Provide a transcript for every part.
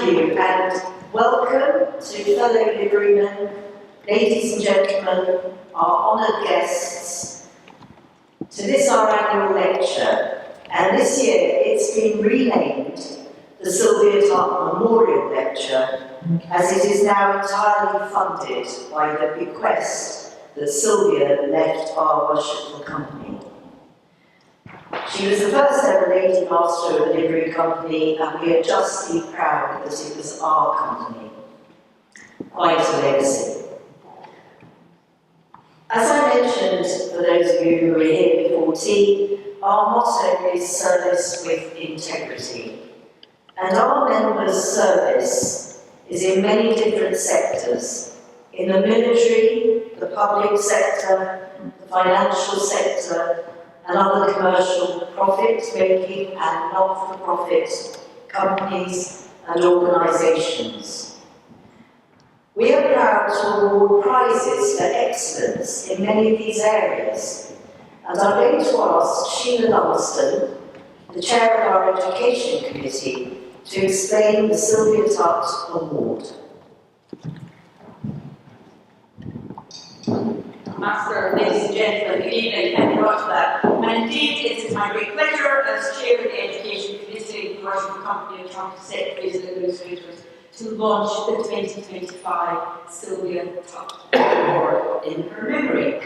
Thank you, and welcome to fellow liverymen, ladies and gentlemen, our honoured guests, to this our annual lecture. And this year it's been renamed the Sylvia Tutt Memorial Lecture, as it is now entirely funded by the bequest that Sylvia left our worshipful company. She was the first ever lady master of the livery company, and we are justly proud that it was our company. Quite a legacy. As I mentioned, for those of you who were here before tea, our motto is service with integrity. And our members' service is in many different sectors: in the military, the public sector, the financial sector, and other commercial profit-making and not-for-profit companies and organisations. We are proud to award prizes for excellence in many of these areas, and I'm going to ask Sheila Lumsden, the chair of our Education Committee, to explain the Sylvia Tutt Award. Master, ladies and gentlemen, good evening. Thank you very much for that. And indeed, it is my great pleasure as chair of the Education Committee, the worshipful company of Chartered Secretaries and Administrators, to launch the 2025 Sylvia Tutt Award in her memory.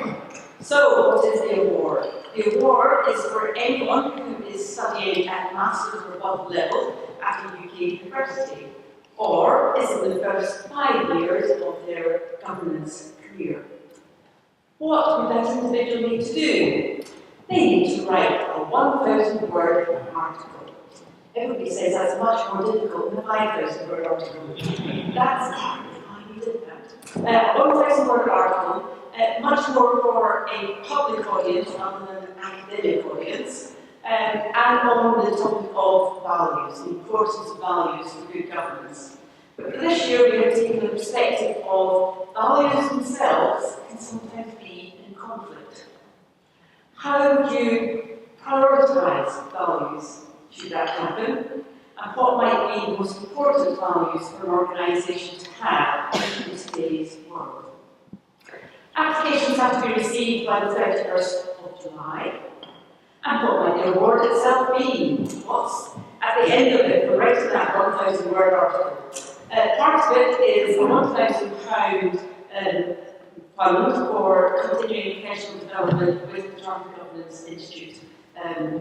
So, what is the award? The award is for anyone who is studying at master's or above level at a UK university, or is in the first 5 years of their governance career. What would that individual need to do? They need to write a 1,000-word article. Everybody says that's much more difficult than a 5,000-word article. That's why we did that. A 1,000-word article, much more for a public audience rather than an academic audience, and on the topic of values, the importance of values for good governance. But for this year, we have taken the perspective of values themselves can sometimes be in conflict. How would you prioritise values should that happen? And what might be the most important values for an organisation to have in today's world? Applications have to be received by the 31st of July. And what might the award itself be? What's at the end of it for writing that 1,000-word article? Part of it is a £1,000 fund for continuing professional development with the Chartered Governance Institute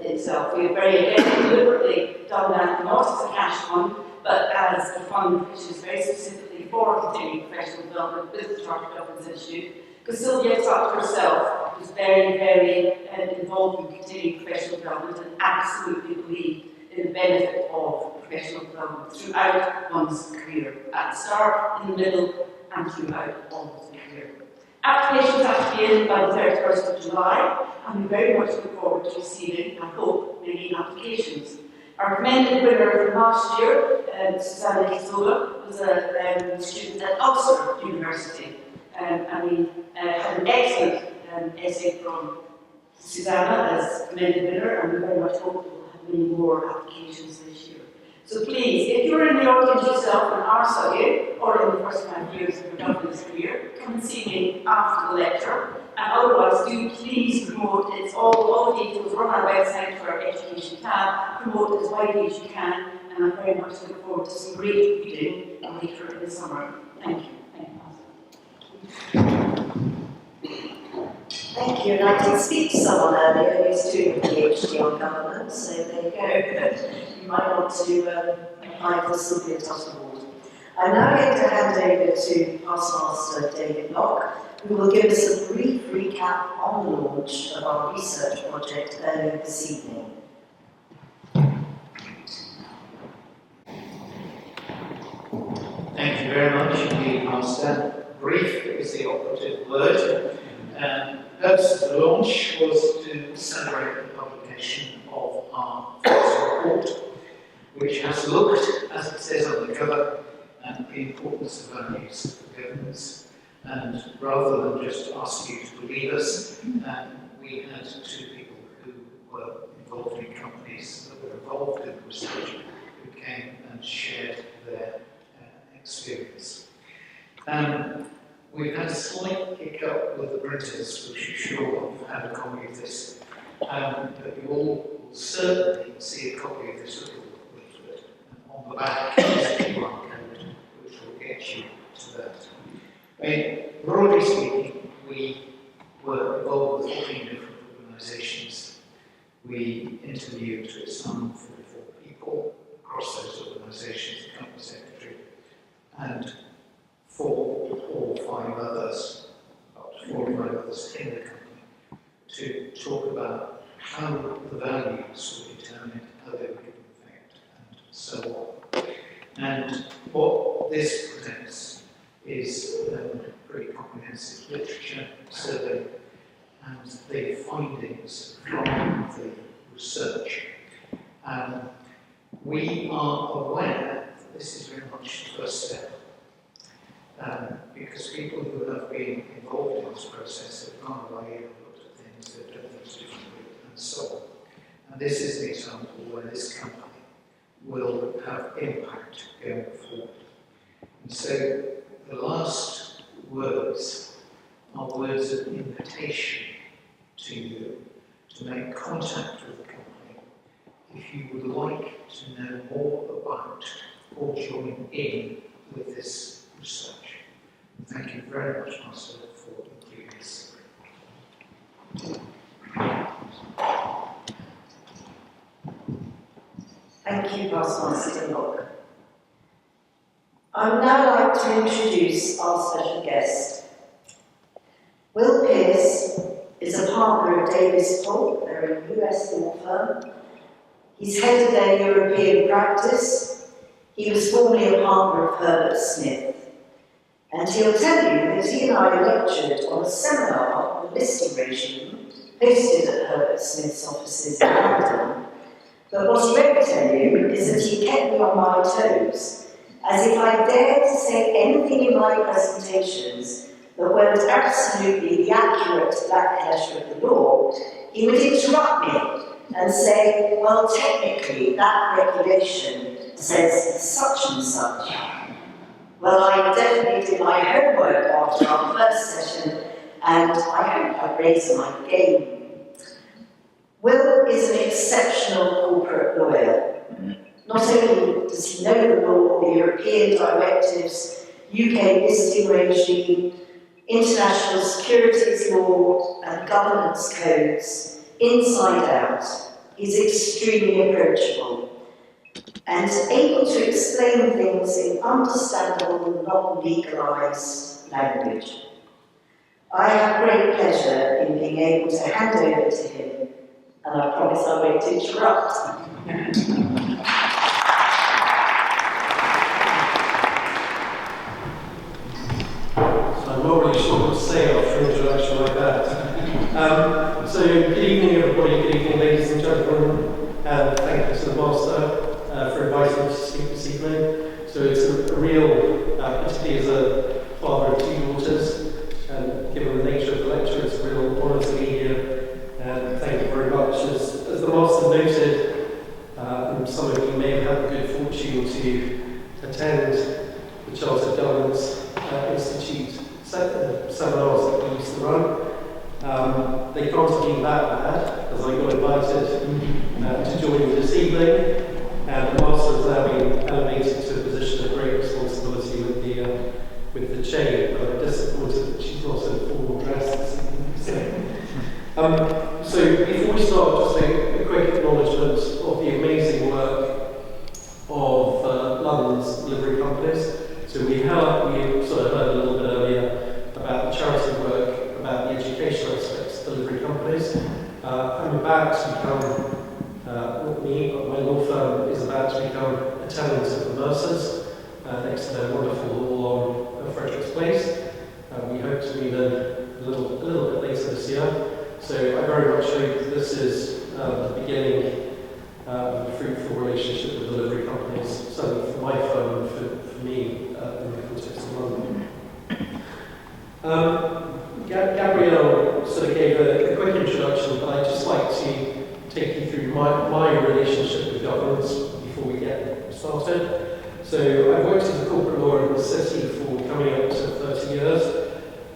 itself. We have very deliberately done that not as a cash fund, but as a fund which is very specifically for continuing professional development with the Chartered Governance Institute. Because Sylvia Tutt herself was very, very involved in continuing professional development and absolutely believed in the benefit of professional development throughout one's career, at the start, in the middle, and throughout all of the career. Applications have to be in by the 31st of July, and we very much look forward to receiving, I hope, many applications. Our commended winner from last year, Susanna Kizola, was a student at Ulster University, and we had an excellent essay from Susanna as commended winner, and we very much hope many more applications this year. So please, if you're in the audience yourself and are studying, or in the first 5 years of your governance career, come and see me after the lecture. And otherwise, do please promote. It's all the details are on our website for our education tab. Promote it as widely as you can, and I very much look forward to some great reading later in the summer. Thank you. Thank you. Thank you, and I did speak to someone earlier who's doing a PhD on governance, so there you go. You might want to apply for the Sylvia Tutt Award. I'm now going to hand over to past master David Locke, who will give us a brief recap on the launch of our research project earlier this evening. Thank you very much indeed, Master. Brief is the operative word. The purpose of the launch was to celebrate the publication of our first report, which has looked, as it says on the cover, at the importance of values for governance. And rather than just ask you to believe us, we had two people who were involved in companies that were involved in the research who came and shared their experience. We've had a slight hiccup with the printers, which I'm sure you've had a copy of this, but you all will certainly see a copy of this little leaflet. On the back is a QR code, which will get you to that. I mean, broadly speaking, we were involved with 14 different organisations. We interviewed some 44 people across those organisations, the company secretary, and 4 or 5 others, about 4 or 5 others in the company, to talk about how the values were determined, how they were given effect, and so on. And what this presents is pretty comprehensive literature survey and the findings from the research. We are aware that this is very much the first step, because people who have been involved in this process have gone away and looked at things, they've done things differently, and so on. And this is an example where this company will have impact going forward. And so the last words are words of invitation to you to make contact with the company if you would like to know more about or join in with this research. And thank you very much, Master, for including this. Thank you, Past Master Polk. I would now like to introduce our special guest. Will Pearce is a partner of Davis Polk, they're a US law firm. He's head of their European practice. He was formerly a partner of Herbert Smith. And he'll tell you that he and I lectured on a seminar on the listing regime hosted at Herbert Smith's offices in London. But what he won't tell you is that he kept me on my toes, as if I dared to say anything in my presentations that weren't absolutely the accurate black letter of the law, he would interrupt me and say, well, technically, that regulation says such and such. Well, I definitely did my homework after our first session, and I hope I raised my game. Will is an exceptional corporate lawyer. Not only does he know the law, the European directives, UK listing regime, international securities law, and governance codes inside out, he's extremely approachable and able to explain things in understandable, non-legalised language. I have great pleasure in being able to hand over to him, and I promise I won't interrupt. So I'm not really sure what to say after an introduction like that. So good evening everybody, good evening ladies and gentlemen, and thank you to the Master for inviting me to speak this evening. So it's a real, particularly as a father of 2 daughters, and given the nature of the lecture, it's a real honour to be here, and thank you very much. As the Master noted, and some of you may have had the good fortune to attend the Chartered Governance Institute seminars that we used to run. They can't have been that bad, as I got invited to join you this evening, and the Master has now been elevated to a position of great responsibility with the chain, but I'm disappointed that she's not in formal dress this evening. So before we start, just a quick acknowledgement of the amazing work of London's delivery companies. So we sort of heard a little bit earlier about the charity work, about the educational aspects of delivery companies. I'm about to become, not me, but my law firm is about to become a tenant of the Mercers, next to their wonderful hall on Frederick's Place. We hope to be there a little bit later this year. So I very much hope that this is the beginning of a fruitful relationship with delivery companies, certainly for my firm and for me in the context of London. Gabrielle sort of gave a quick introduction, but I'd just like to take you through my relationship with governance before we get started. So So I've worked as a corporate lawyer in the city for coming up to 30 years.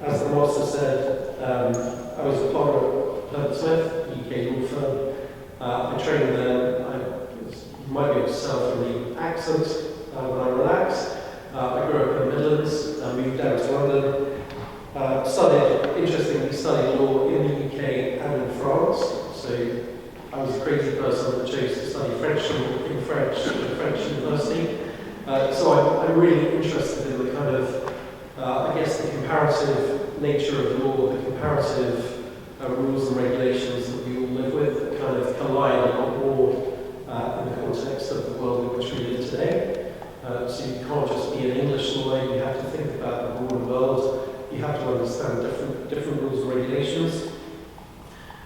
As the master said, I was a partner at Pearce, UK law firm. I trained there. You might be able to tell from the accent when I relax. I grew up in the Midlands, moved down to London, interestingly studied law in the UK and in France. So I was a crazy person that chose to study French law in French at a French university. So I'm really interested in the kind of, I guess, the comparative nature of law, the comparative rules and regulations that we all live with that kind of collide a lot more in the context of the world in which we live today. So you can't just be an English lawyer, you have to think about the broader world, you have to understand different rules and regulations.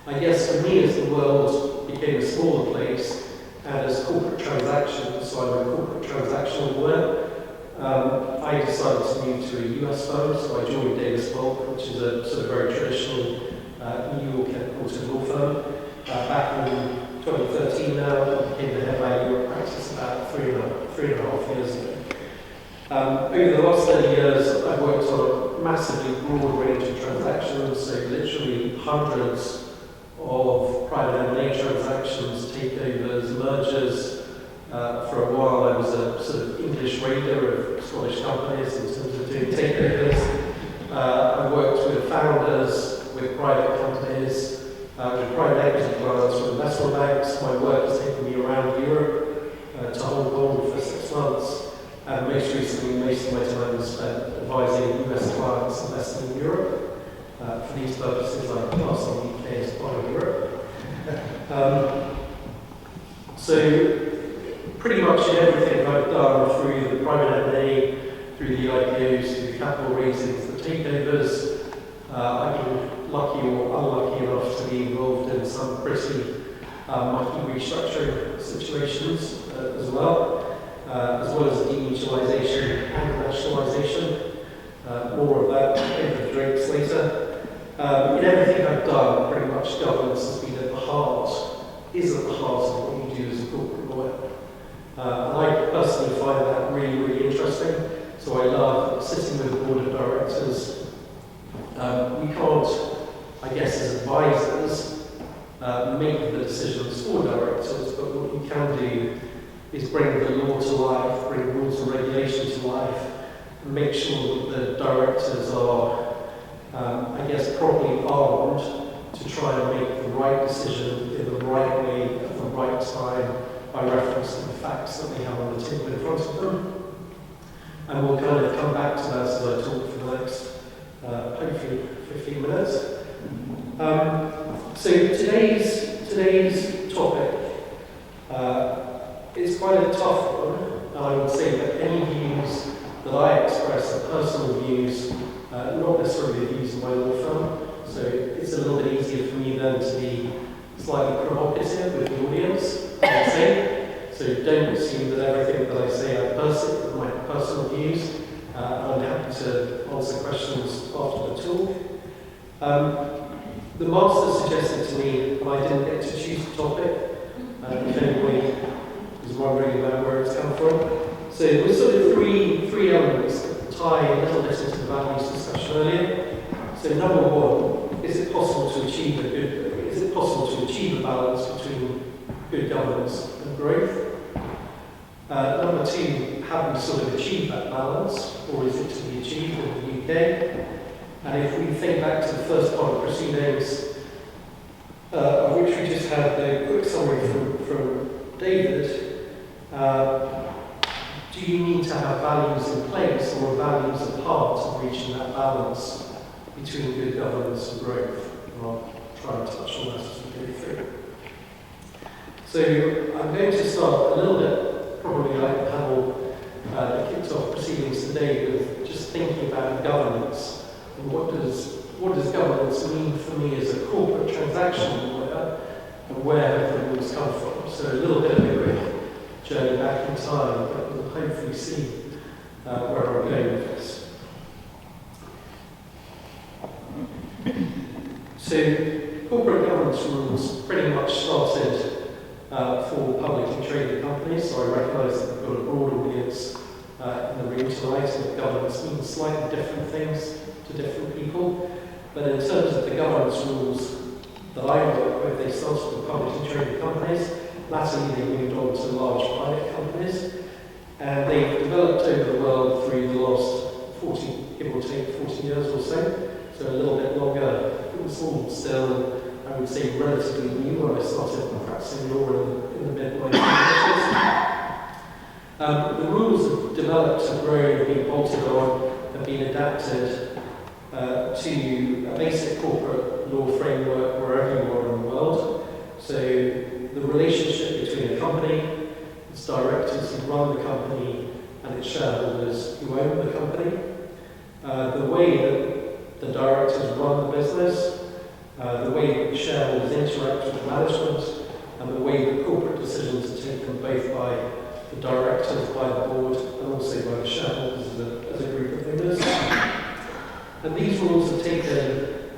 I guess for me, as the world became a smaller place, and as corporate transactions, so I'm a corporate transactional lawyer, I decided to move to a US firm, so I joined Polk, which is a sort of very traditional New York headquartered law firm. Back in 2013 now, I became the head of our Europe practice about three and a half years ago. Over the last 30 years, I've worked on a massively broad range of transactions, so literally hundreds of private M&A transactions, takeovers, mergers. For a while, I was a sort of English raider of Scottish companies in terms of doing takeovers. I worked with founders, with private companies, with private equity clients, with investment banks. My work has taken me around Europe to Hong Kong for 6 months. And most recently, most of my time was spent advising US clients investing in Europe. For these purposes, I class the UK as part of Europe. So pretty much in everything I've done through the private M&A, through the IPOs, through the capital raisings, the takeovers, I've been lucky or unlucky enough to be involved in some pretty mucky restructuring situations as well as demutualisation and nationalisation. More of that over the drinks later. In everything I've done, pretty much governance has been at the heart, is at the heart of what you do as a corporate lawyer. And I personally find that really, really interesting. So I love sitting with the board of directors. We can't, I guess, as advisors, make the decisions for directors, but what we can do is bring the law to life, bring rules and regulations to life, and make sure that the directors are, I guess, properly armed to try and make the right decision in the right way at the right time by reference to the facts that they have on the table in front of them. And we'll kind of come back to that as I talk for the next, hopefully, 15 minutes. So today's topic is quite a tough one. I would say that any views that I express are personal views, not necessarily the views of my law firm. So it's a little bit easier for me then to be slightly provocative with the audience, I would say. So don't assume that everything that I say are my personal views. I'm happy to answer questions after the talk. The master suggested to me that I didn't get to choose the topic. If anybody is wondering about where it's come from. So there were sort of three elements that tie a little bit into the values discussion earlier. So number one, is it possible to achieve a balance between good governance and growth? Number two, have we sort of achieved that balance, or is it to be achieved in the UK? And if we think back to the first part of proceedings, of which we just had the quick summary from David, do you need to have values in place, or are values a part of reaching that balance between good governance and growth? And I'll try and touch on that as we go through. So I'm going to start a little bit, probably like the panel that kicked off proceedings today, with just thinking about governance and what does governance mean for me as a corporate transaction lawyer, and where have the rules come from? So a little bit of a quick journey back in time, but we'll hopefully see where I'm going with this. So corporate governance rules pretty much started for publicly traded companies, so I recognise that we've got a broad audience in the room tonight, and governance means slightly different things to different people. But in terms of the governance rules that I work with, they started with publicly traded companies. Latterly, they moved on to large private companies. And they've developed over the world through the last 40, give or take 40 years or so a little bit longer. It was all still, I would say, relatively new when I started practicing law in the mid-1990s. The rules have developed, have grown, have been bolted on, have been adapted to a basic corporate law framework wherever you are in the world. So the relationship between a company, its directors who run the company, and its shareholders who own the company. The way that the directors run the business, the way that the shareholders interact with the management, and the way that corporate decisions are taken both by the directors, by the board, and also by the shareholders as a group of owners. And these rules have taken,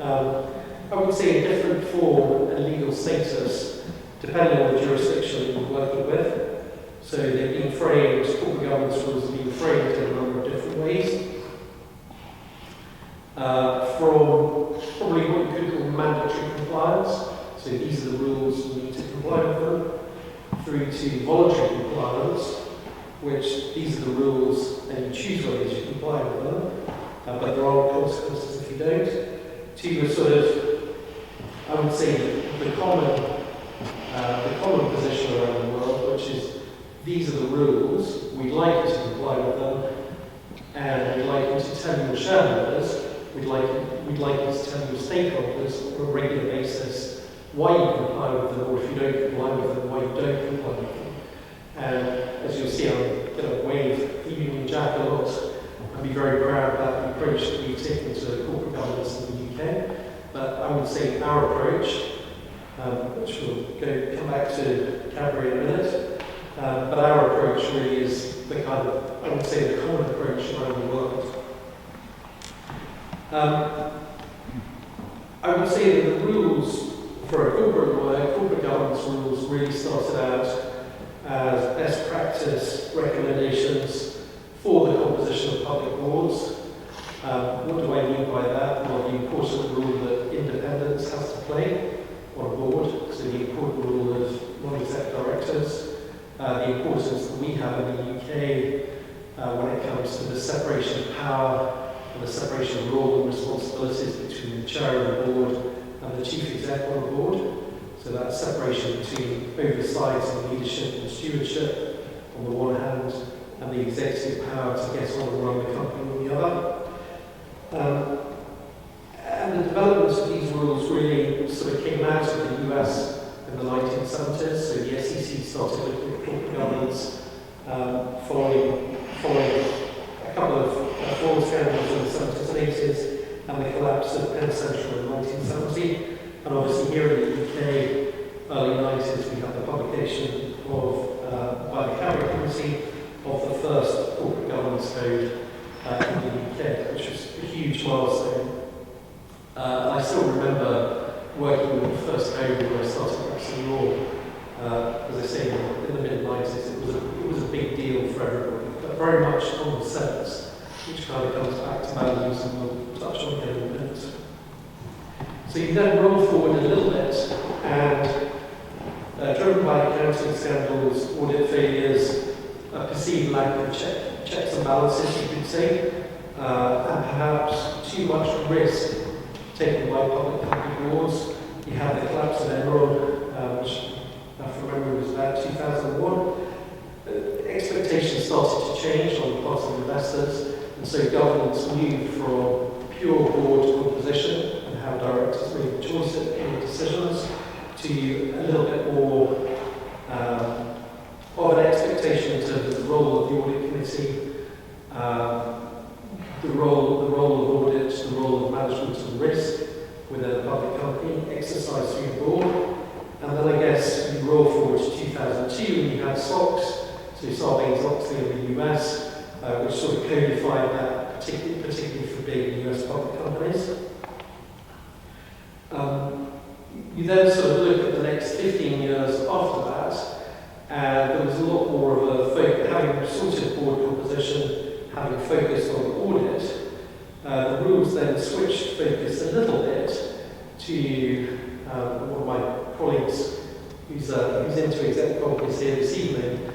I would say, a different form and legal status depending on the jurisdiction that you're working with. So they've been framed, corporate governance rules have been framed in a number of different ways. From probably what you could call mandatory compliance, so these are the rules, you need to comply with them, through to voluntary compliance, which these are the rules and you choose whether you comply with them, but there are consequences if you don't, to a sort of, I would say, the common position around the world, which is these are the rules, we'd like you to comply with them, and we'd like you to tell your shareholders, we'd like you to tell your stakeholders on a regular basis why you comply with them, or if you don't comply with them, why you don't comply with them. And as you'll see, I'm going to wave the Union Jack a lot and be very proud about the approach that we've taken to corporate governance in the UK. But I would say our approach, which we'll come back to Cadbury in a minute, but our approach really is the kind of, I would say, the common approach around the world. I would say that the rules for a corporate governance rules really started out as best practice recommendations for the composition of public boards. What do I mean by that? Well, the important role that independence has to play on a board, so the important role of non-exec directors, the importance that we have in the UK when it comes to the separation of power and the separation of role and responsibilities between the chair of the board and the chief exec on the board. So that separation between oversight and leadership and stewardship on the one hand, and the executive power to get on and run the company on the other. And the development of these rules really sort of came out of the US in the 1970s. So the SEC started looking at corporate governance following a couple of fraud scandals in the 70s and 80s, and the collapse of Penn Central in 1970. And obviously here in the UK, early 90s, we had the publication of, by the Cadbury Committee, of the first corporate governance code in the UK, which was a huge milestone. I still remember working with the first code when I started practicing law. As I say, in the mid-90s, it was a big deal for everybody, but very much common sense, which kind of comes back to values, and we'll touch on here in a minute. So you then roll forward a little bit, and driven by accounting scandals, audit failures, a perceived lack of checks and balances, you could say, and perhaps too much risk taken by public company boards. You had the collapse of Enron, which, if I remember, was about 2001. Expectations started to change on the part of investors, and so governance moved from pure board composition and how directors made choices and decisions to a little bit more of an expectation in terms of the role of the audit committee, the role of audit, the role of management of risk within a public company, exercised through the board. And then I guess you roll forward to 2002 when you had SOX, so Sarbanes-Oxley in the US, which sort of codified that, particularly for big US public companies. You then sort of look at the next 15 years after that, and there was a lot more of a focus, having sorted board composition, rules then switched focus a little bit to one of my colleagues who's into exec policy here this evening.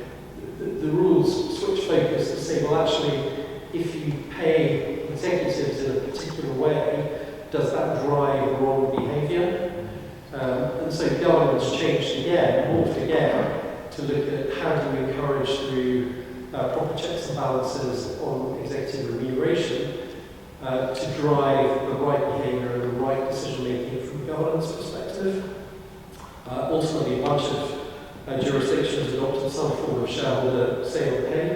The rules switch focus to say, well, actually, if you pay executives in a particular way, does that drive wrong behaviour? And so governments changed again, morphed again, to look at how do we encourage through proper checks and balances on executive remuneration to drive the right behaviour and the right decision making from a governance perspective. Ultimately, a bunch of jurisdictions adopted some form of shareholder say on pay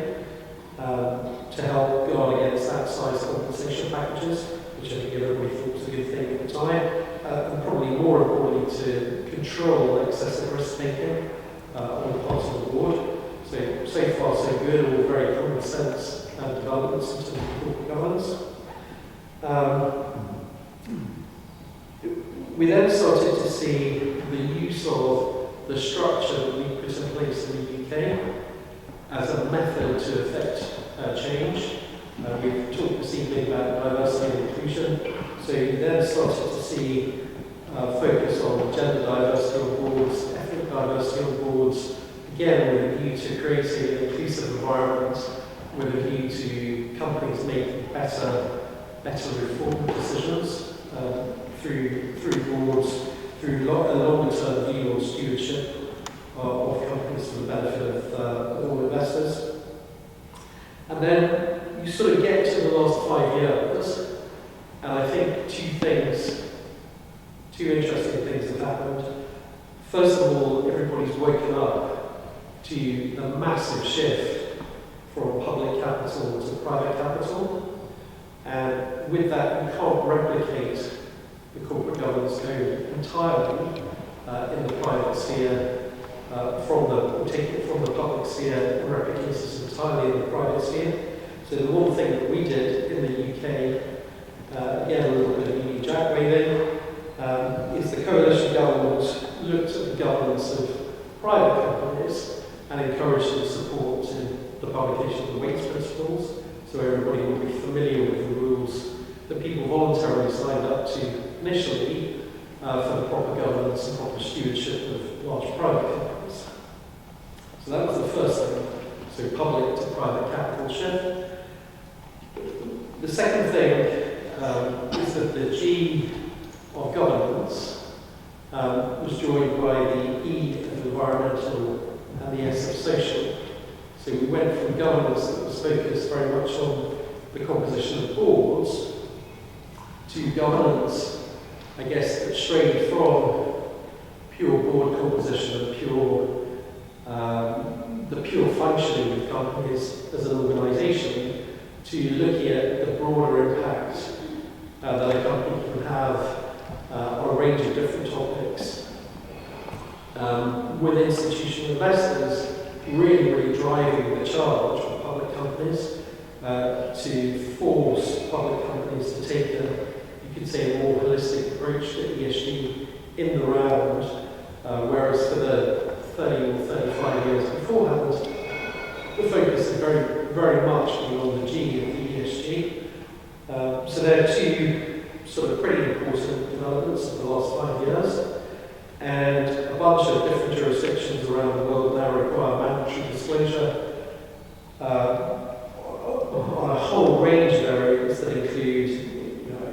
to help guard against outsized compensation packages, which I think everybody thought was a good thing at the time, and probably more importantly to control excessive risk taking on the part of the board. So far so good, all very common sense developments in terms of corporate governance. We then started to see the use of the structure that we put in place in the UK as a method to effect change. We've talked this evening about diversity and inclusion, so we then started to see focus on gender diversity on boards, ethnic diversity on boards, again with a view to creating an inclusive environment, with a view to companies making better informed decisions through boards, through a longer-term view on stewardship of companies for the benefit of all investors. And then you sort of get to the last 5 years, and I think two interesting things have happened. First of all, everybody's woken up to the massive shift from public capital to private capital, and with that you can't replicate the corporate governance code entirely in the private sphere, take it from the public sphere and replicate it entirely in the private sphere. So the one thing that we did in the UK, again a little bit of unique jack waving, is the coalition government looked at the governance of private companies and encouraged and supported the publication of the weights principles, so everybody will be familiar with the rules that people voluntarily signed up to initially for the proper governance and proper stewardship of large private companies. So that was the first thing, so public to private capital shift. The second thing is that the G of governance was joined by the E of environmental and the S of social. So we went from governance that was focused very much on the composition of boards to governance, I guess, that strayed from pure board composition and the pure functioning of companies as an organisation to looking at the broader impact that a company can have on a range of different topics. With institutional investors really driving the charge for public companies to force public companies to take you could say, a more holistic approach to ESG in the round, whereas for the 30 or 35 years beforehand, the focus had very, very much been on the G of the ESG. So there are two sort of pretty important developments of the last 5 years, and a bunch of different jurisdictions around the world now require mandatory disclosure on a whole range of areas that include,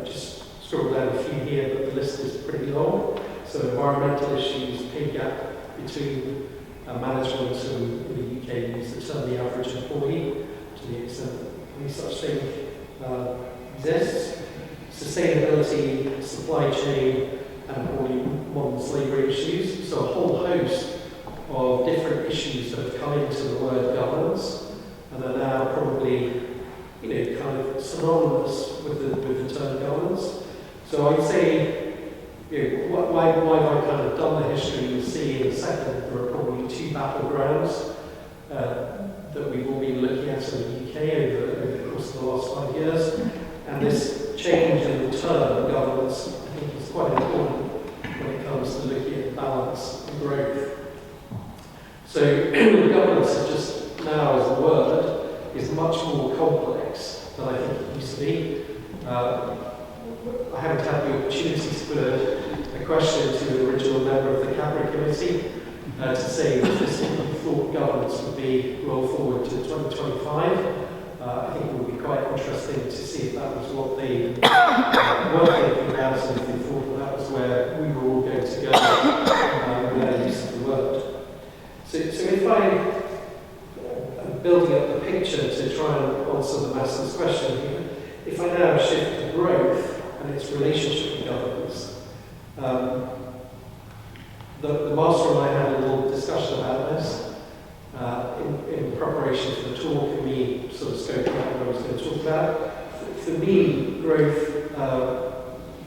I just scrolled down a few here, but the list is pretty long. So environmental issues, pay gap between management and in the UK use the term the average employee to the extent that any such thing exists. Sustainability, supply chain, and probably modern slavery issues. So a whole host of different issues that have come into the word governance and are now probably, kind of synonymous with the term governance. So I'd say, why have I kind of done the history? You'll see in a second there are probably two battlegrounds that we've all been looking at in the UK over the course of the last 5 years. And this change in the term governance, I think, is quite important when it comes to looking at balance and growth. So governance is just now, as a word, is much more complex than I think it used to be. I haven't had the opportunity to put a question to an original member of the Cabinet Committee to say if this thought governance would be rolled forward to 2025. I think it would be quite interesting to see if that was what they were thinking about, and if they thought that was where we were all going to go with their use of the word. So if I'm building up the picture to try and answer the master's question here, if I now shift to growth and its relationship with governance, the master and I had a little discussion about this in preparation for the talk, and me sort of scoping out what I was going to talk about. For me, growth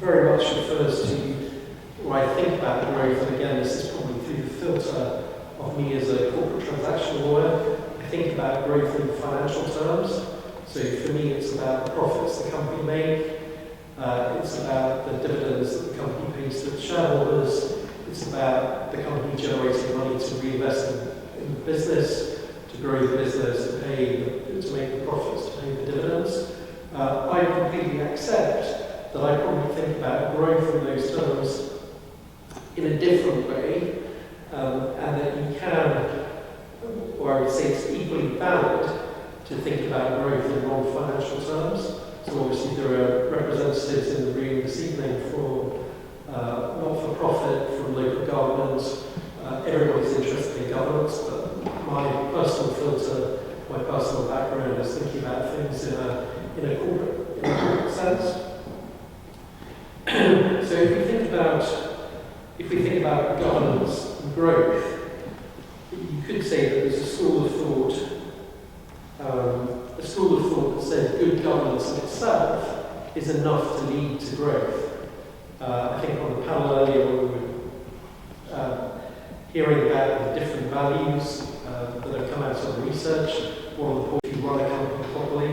very much refers to, when I think about growth, and again, this is probably through the filter of me as a corporate transaction lawyer, I think about growth in financial terms. So for me, it's about the profits the company make, it's about the dividends that the company pays to its shareholders, it's about the company generating money to reinvest in the business, to grow the business, to make the profits, to pay the dividends. I completely accept that I probably think about growth in those terms in a different way, and that you can, or I would say it's equally valid to think about growth in non-financial terms. So obviously there are representatives in the room this evening for not-for-profit, from local government. Everybody's interested in governance, but my personal filter, my personal background is thinking about things in a corporate sense. So if we think about governance and growth, you could say that there's a school of thought that says good governance in itself is enough to lead to growth. I think on the panel earlier when we were hearing about the different values that have come out of research, one of the points, if you run a company properly,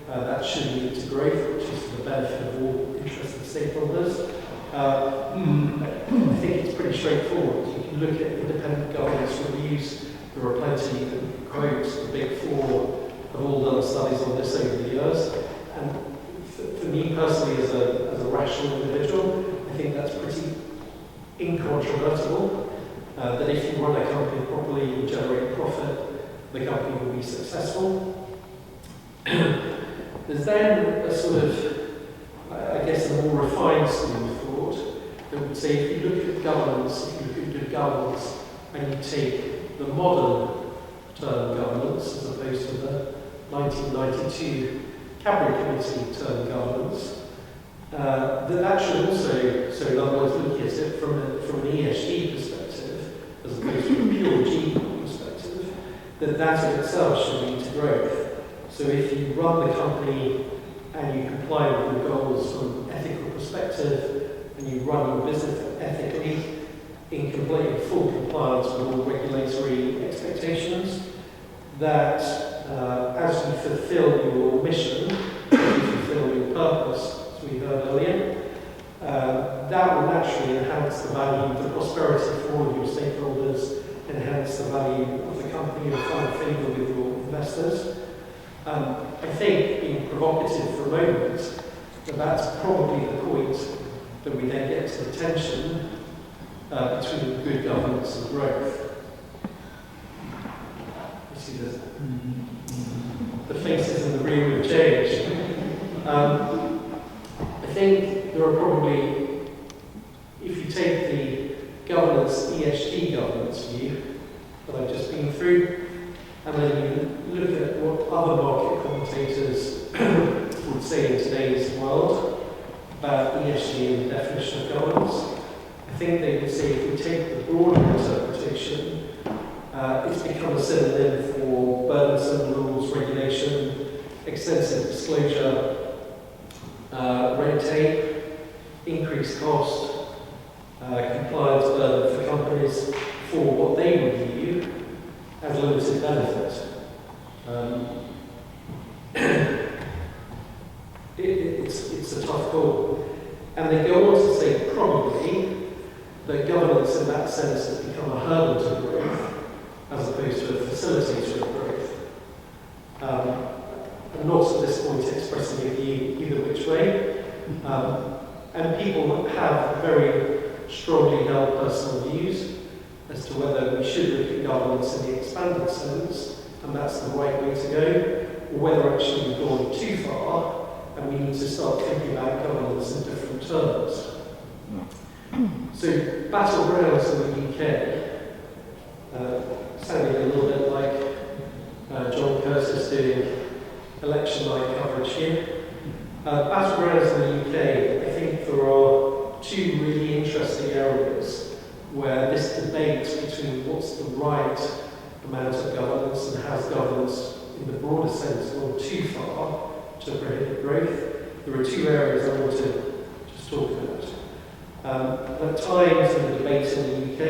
that should lead to growth, which is for the benefit of all interested stakeholders. I think it's pretty straightforward. You can look at independent governance reviews. There are plenty that quotes the Big Four have all done studies on this over the years. And for me personally, as a rational individual, I think that's pretty incontrovertible. That if you run a company properly, you generate profit, the company will be successful. There's then a sort of, I guess, a more refined school of thought that would say if you look at governance, if you look at good governance, and you take the modern term governance as opposed to the 1992 Cabinet Committee term governance, that should also, so in other words, looking at it from an ESG perspective, as opposed to a pure G perspective, that in itself should lead to growth. So if you run the company and you comply with your goals from an ethical perspective, and you run your business ethically, in full compliance with all regulatory expectations, that as you fulfill your mission, as you fulfill your purpose, as we heard earlier, that will naturally enhance the value, the prosperity for all of your stakeholders, enhance the value of the company, and find favour with your investors. I think, being provocative for a moment, that's probably the point that we then get to the tension between good governance and growth. You see the faces in the room have changed. I think there are probably, if you take the governance, ESG governance view that I've just been through, and then you look at what other market commentators would say in today's world about ESG and the definition of governance, I think they would say if we take the broader interpretation, it's become a synonym for burdensome rules, regulation, extensive disclosure, red tape, increased cost, compliance burden for companies for what they would view as limited benefit. It's a tough call. And they go on to say probably that governance in that sense has become a hurdle to growth as opposed to a facilitator of growth. I'm not at this point expressing a view either which way. And people have very strongly held personal views as to whether we should look at governance in the expanded sense, and that's the right way to go, or whether actually we've gone too far and we need to start thinking about governance in different terms. So, battlegrounds in the UK, sounding a little bit like John Pearce is doing election night coverage here. Battlegrounds in the UK, I think there are two really interesting areas where this debate between what's the right amount of governance and has governance in the broader sense gone too far to prohibit growth. There are two areas I want to just talk about. At times in the debate in the UK,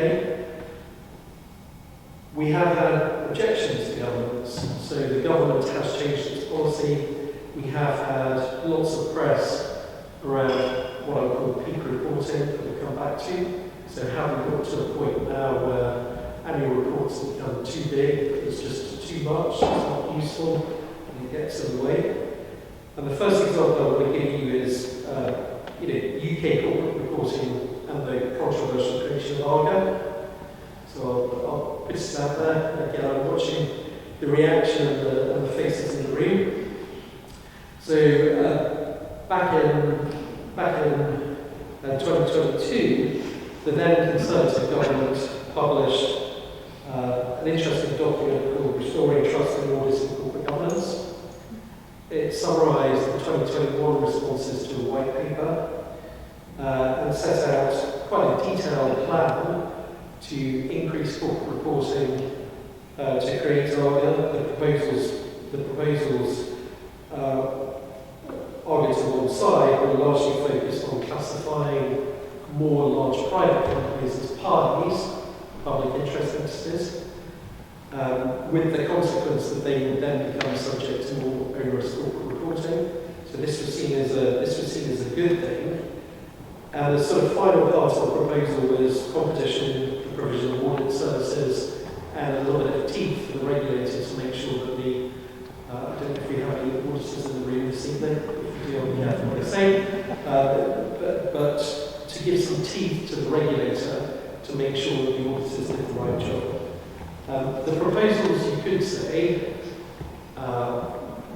we have had objections to governance. So the government has changed its policy. We have had lots of press around what I call peak reporting that we'll come back to. So have we got to a point now where annual reports have become too big, it's just too much, it's not useful, and it gets in the way. And the first example I want to give you is UK corporate reporting and the controversial creation of Argo. So I'll put this out there. Again, I'm watching the reaction and the faces in the room. So back in 2022, the then Conservative government published an interesting document called Restoring Trust in Audit and Corporate Governance. It summarised the 2021 responses to a white paper and set out quite a detailed plan to increase corporate reporting, to create Argo. The proposals argued alongside were largely focused on classifying more large private companies as parties, public interest entities, with the consequence that they would then become subject to more onerous corporate reporting. So this was seen as a good thing. And the sort of final part of the proposal was competition, the provision of audit services, and a little bit of teeth for the regulator to make sure that the I don't know if we have any auditors in the room this evening. If we do, I'll be careful what I say. But to give some teeth to the regulator to make sure that the auditors did the right job. The proposals, you could say,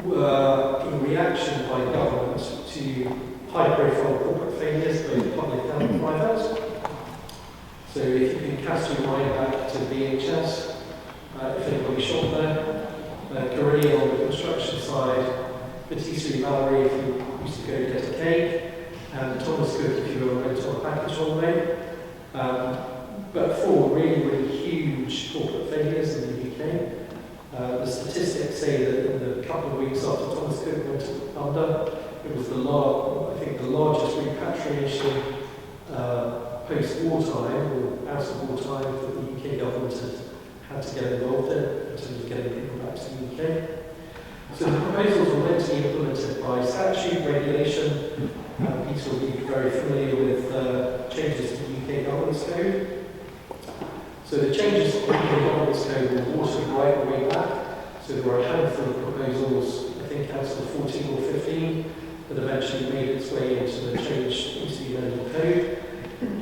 were in reaction by government to high-profile corporate failures, both public and private. So if you can cast your mind back to VHS, if anybody shot there, Korea on the construction side, Patisserie Valerie if you used to go get a cake, and Thomas Cook if you were renting a package on the way. But four really, really huge corporate failures in the UK. The statistics say that in the couple of weeks after Thomas Cook went under, it was the largest repatriation post-wartime or out of wartime that the UK government had to get involved in terms of getting people back to the UK. So the proposals were meant to be implemented by statute, regulation. Peter will be very familiar with changes to the UK Governance Code. So the changes to the UK Governance Code were watered right the way back. So there were a handful of proposals, I think out of 14 or 15, that eventually made its way into the change into the amended code.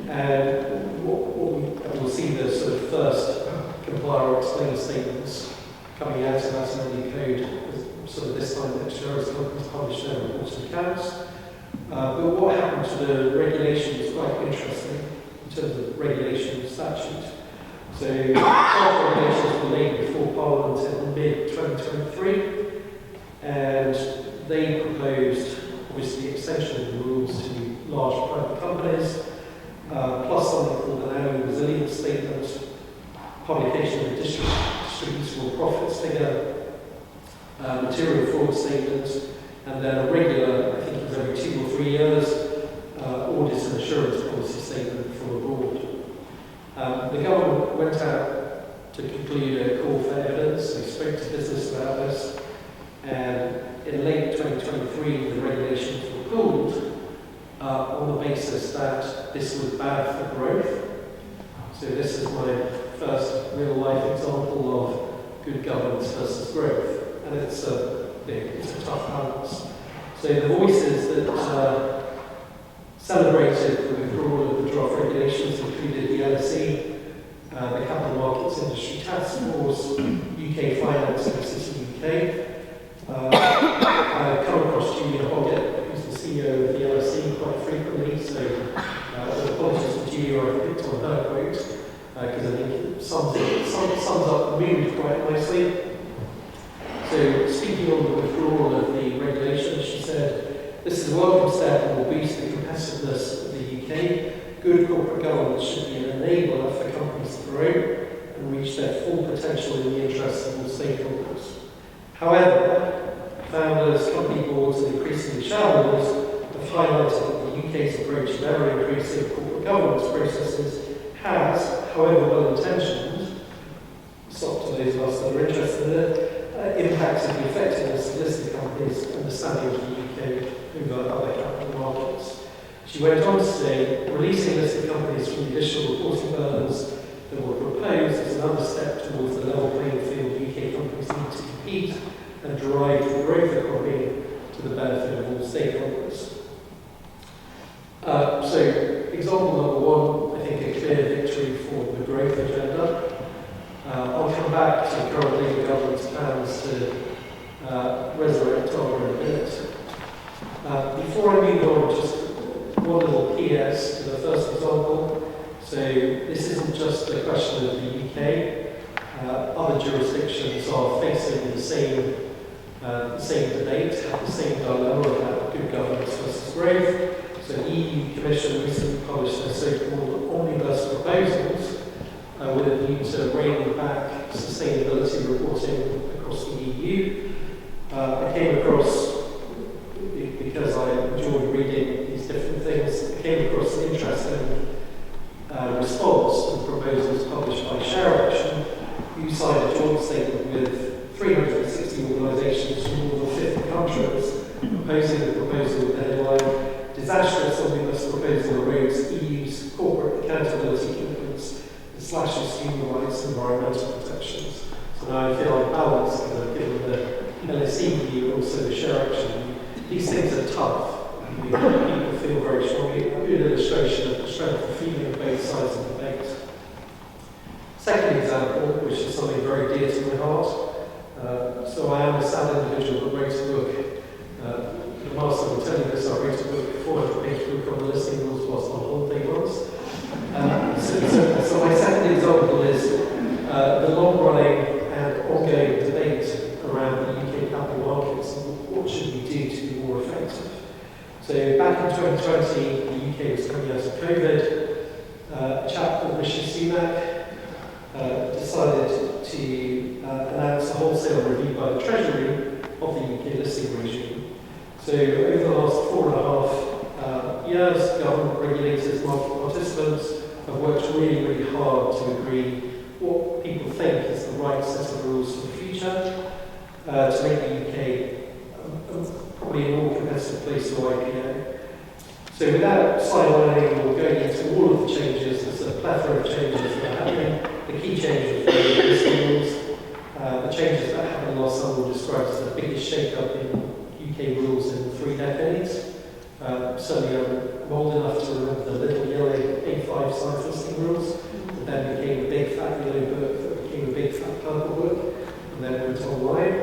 And we'll see the sort of first comply or explain statements coming out of that amended code sort of this time next year as companies publish their reports and accounts. But what happened to the regulation is quite interesting in terms of regulation and statute. So draft regulations were laid before Parliament in mid-2023, and they proposed obviously extension of the rules to large private companies, plus something called an annual resilience statement, publication of a distributable profits figure, material fraud statement, and then a regular, I think it was every 2 or 3 years, audit and assurance policy statement from abroad. The government went out to conclude a call for evidence. They spoke to business about this, and in late 2023, the regulations were pulled on the basis that this was bad for growth. So this is my first real-life example of good governance versus growth, and it's a tough balance. So the voices that celebrated the withdrawal of the draft regulations included the LSE, the Capital Markets Industry Task Force, UK Finance and City UK. I've come across Julia Hoggett, who's the CEO of the LSE, quite frequently, so apologies to Julia, I picked on her quote, because I think it sums up the mood quite nicely. So, speaking on the withdrawal of the regulations, she said, "This is a welcome step and will boost the competitiveness of the UK. Good corporate governance should be an enabler for companies to grow and reach their full potential in the interests of all stakeholders. However, founders, company boards, and increasingly shareholders have highlighted that the UK's approach to ever-increasing corporate governance processes has, however well-intentioned," stop to those of us that are interested in it, impacted the effectiveness of listed companies' understanding of the UK over other capital markets. She went on to say, "Releasing listed companies from the additional reporting burdens that were proposed is another step towards the level playing field UK companies need to compete and drive the growth economy to the benefit of all stakeholders." So, example number one, I think a clear victory for the growth agenda. I'll come back to current Labour government's plans to resurrect Armour in a minute. Before I move on, just one little PS to the first example. So this isn't just a question of the UK. Other jurisdictions are facing the same debate, have the same dilemma about good governance versus growth. So the EU Commission recently published their so-called omnibus proposals with a view to reining back sustainability reporting across the EU. I came across, because I enjoy reading these different things, I came across an interesting response to the proposals published by Share Action, who signed a joint statement with 360 organisations from more than 50 countries, opposing the proposal with the headline, "Disastrous omnibus proposal erodes EU's corporate accountability commitments and slashes human rights and environmental protections." So now I feel I'm balanced because I've given the LSE view and also the Share Action view. These things are tough. People feel very strongly. A good illustration of the strength of feeling of both sides of the debate. Second example, which is something very dear to my heart. So I am a sad individual that wrote a book. The master will tell you this, I wrote a book, 400-page book on the listing rules whilst on holiday once. So my second example is the long-running and ongoing debate around the UK capital markets and what should we do to be more effective. So back in 2020, the UK was coming out of COVID. A chap called Rishi Sunak decided to announce a wholesale review by the Treasury of the UK listing regime. So over the last 4.5 years, government regulators, market participants have worked really, really hard to agree what people think is the right set of rules for the future to make the UK probably a more competitive place to IPO. So without sidelining or going into all of the changes, there's a plethora of changes that are happening. The key changes are the listing rules. The changes that happened last summer were described as the biggest shake-up in UK rules in 3 decades. Certainly I'm old enough to remember the little yellow A5 size listing rules that then became a big fat yellow book that became a big fat purple book and then went online.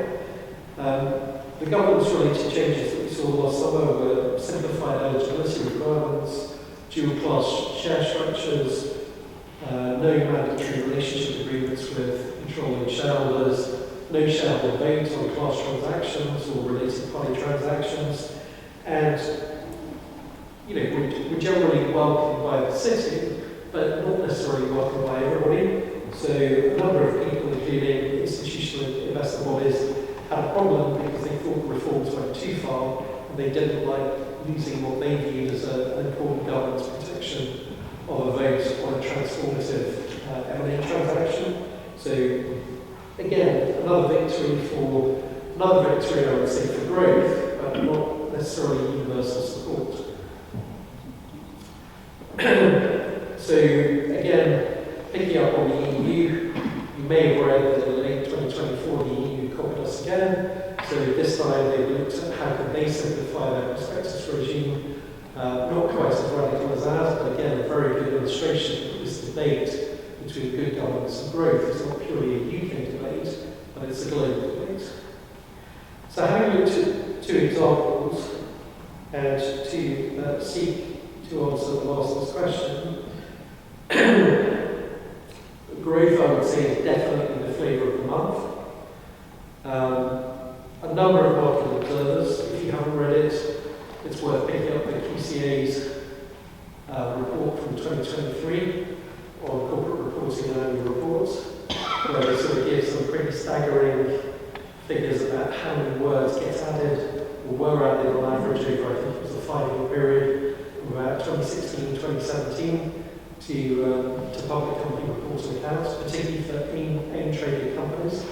The governance-related changes that we saw last summer were simplified eligibility requirements, dual-class share structures, no mandatory relationship agreements with controlling shareholders, no shareholder vote on class transactions or related party transactions, and we're generally welcomed by the city, but not necessarily welcomed by everybody. So a number of people, including institutional investor bodies, had a problem because they thought the reforms went too far and they didn't like losing what they viewed as an important governance protection of a vote on a transformative M&A transaction. So again, another victory, I would say, for growth, but not necessarily universal support. So again, picking up on the EU, you may have read that in late 2024 the EU copied us again. So this time they looked at how could they simplify their prospectus regime, not quite as radical as illustration that this debate between good governance and growth is not purely a UK debate, but it's a global debate. So having looked at two examples and to seek to answer the master's question, growth, I would say, is definitely the flavour of the month. A number of market observers, if you haven't read it, it's worth picking up the QCA's report from 2023 on corporate reporting and annual reports, where they sort of give some pretty staggering figures about how many words get added or were added on average over, I think it was a 5-year period, from about 2016 2017 to public company reporting accounts, particularly for AIM-traded companies.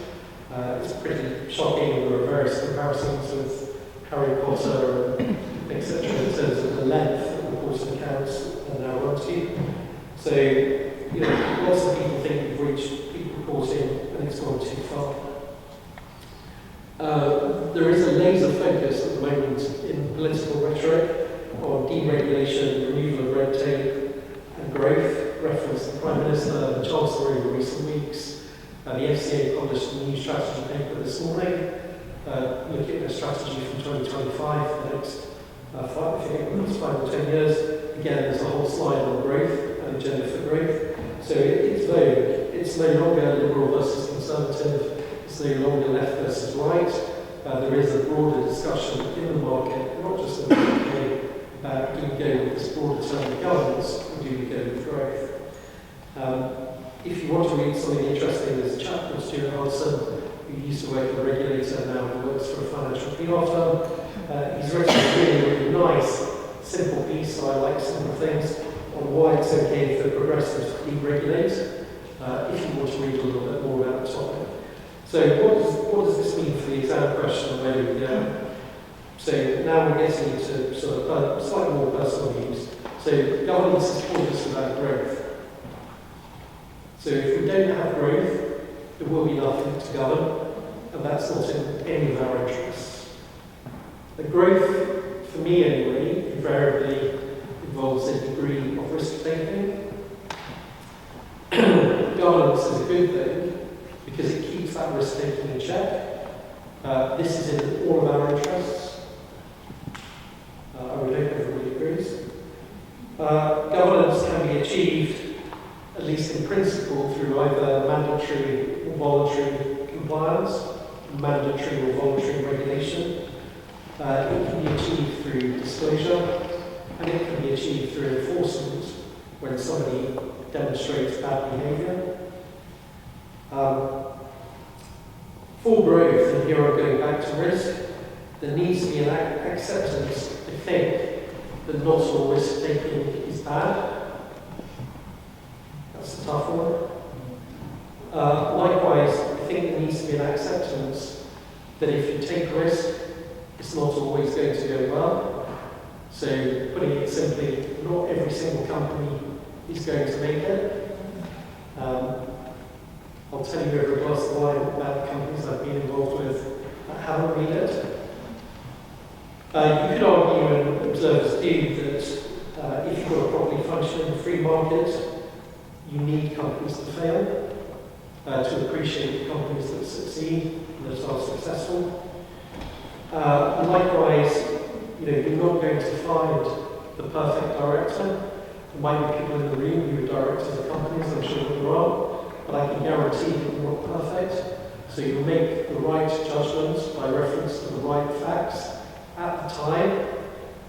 It's pretty shocking, and there are various comparisons with Harry Potter and etc. in terms of the length that reporting accounts are now run to. So, lots of people think we've reached peak reporting and it's gone too far. There is a laser focus at the moment in political rhetoric on deregulation, removal of red tape and growth. Reference the Prime Minister and the Chancellor over recent weeks. The FCA published a new strategy paper this morning, looking at a strategy from 2025 for the next 5 or 10 years. Again, there's a whole slide on growth and agenda for growth. So it's vogue. It's no longer liberal versus conservative. It's no longer left versus right. There is a broader discussion in the market, not just in the UK, about do we go with this broader term of governance or do we go with growth. If you want to read something interesting, there's a chap called Stuart Hodson, who used to work for a regulator, now works for a financial PR firm. He's written a really nice, simple piece, so I like simple things, on why it's okay for progressives to deregulate, if you want to read a little bit more about the topic. So what does this mean for the exam question, where we go? So now we're getting into sort of slightly more personal views. So governance is always about growth. So if we don't have growth, there will be nothing to govern, and that's not in any of our interests. The growth, for me anyway, invariably involves a degree of risk-taking. Governance is a good thing because it keeps that risk-taking in check. This is in all of our interests. I would hope everybody agrees. Governance can be achieved, at least in principle, through either mandatory or voluntary compliance, mandatory or voluntary regulation. It can be achieved through disclosure, and it can be achieved through enforcement when somebody demonstrates bad behaviour. For growth, and here I'm going back to risk, there needs to be an acceptance, I think, that not all risk-taking is bad. That's a tough one. Likewise, I think there needs to be an acceptance that if you take risk, it's not always going to go well. So, putting it simply, not every single company is going to make it. I'll tell you over a glass of wine about companies I've been involved with that haven't made it. You could argue, and observers do, that if you've got a properly functioning free market, you need companies to fail to appreciate the companies that succeed and that are successful. Likewise, you're not going to find the perfect director. There might be people in the room who are directors of companies, I'm sure that there are, but I can guarantee that you're not perfect. So you'll make the right judgments by reference to the right facts at the time,